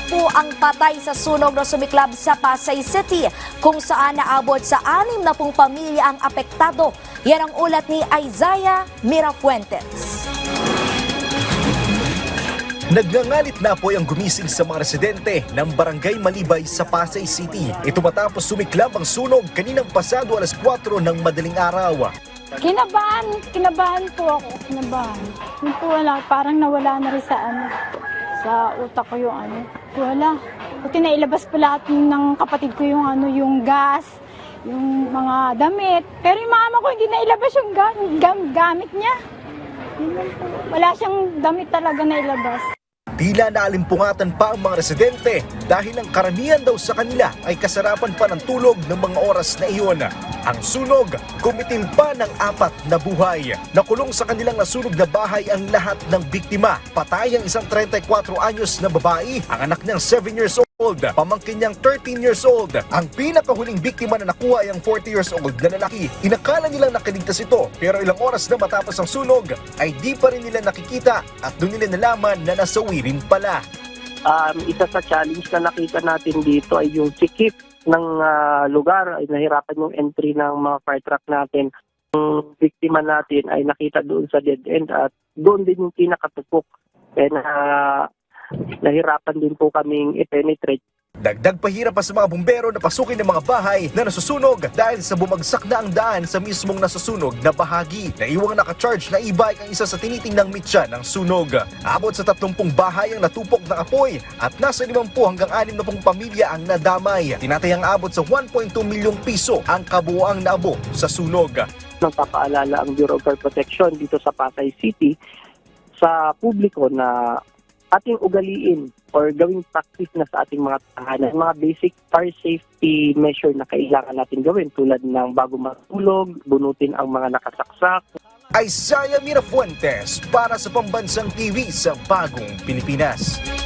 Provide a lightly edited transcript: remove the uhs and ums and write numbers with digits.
po ang patay sa sunog na sumiklab sa Pasay City, kung saan naabot sa 60 pamilya ang apektado. Yan ang ulat ni Isaiah Mirafuentes. Nagngangalit na po ang gumising sa mga residente ng Barangay Malibay sa Pasay City. Ito matapos sumiklab ang sunog kaninang pasado alas 4 ng madaling araw. Kinabahan po ako, kinabahan. Yung po wala, parang nawala na rin sa utak ko yung Wala. Buti na ilabas pa lahat ng kapatid ko yung yung gas, yung mga damit. Pero yung mama ko hindi na ilabas yung gamit niya. Wala siyang damit talaga na ilabas. Tila naalimpungatan pa ang mga residente dahil ang karamihan daw sa kanila ay kasarapan pa ng tulog ng mga oras na iyon. Ang sunog, kumitil pa ng 4 na buhay. Nakulong sa kanilang nasunog na bahay ang lahat ng biktima. Patay ang isang 34 anyos na babae, ang anak niyang 7 years old, pamangkin niyang 13 years old. Ang pinakahuling biktima na nakuha ay ang 40 years old na lalaki. Inakala nilang nakaligtas ito, pero ilang oras na matapos ang sunog ay di pa rin nila nakikita at doon nila nalaman na nasawi rin pala. Isa sa challenge na nakita natin dito ay yung sikip ng lugar, ay nahirapan yung entry ng mga fire truck natin. Yung biktima natin ay nakita doon sa dead end at doon din yung pinakatupok. Kaya nahirapan din po kaming i-penetrate. Dagdag pahirap pa sa mga bumbero na pasukin ng mga bahay na nasusunog dahil sa bumagsak na ang daan sa mismong nasusunog na bahagi. Naiwang naka-charge na e-bike ang isa sa tinitingnang mitya ng sunog. Abot sa 30 bahay ang natupok ng apoy at nasa 50 hanggang 60 pamilya ang nadamay. Tinatayang abot sa 1.2 milyong piso ang kabuuang naabo sa sunog. Nagpapaalala ang Bureau of Fire Protection dito sa Pasay City sa publiko na ating ugaliin or gawing practice na sa ating mga tahanan, mga basic fire safety measure na kailangan natin gawin tulad ng bago matulog, bunutin ang mga nakasaksak. Isaiah Mirafuentes para sa Pambansang TV sa Bagong Pilipinas.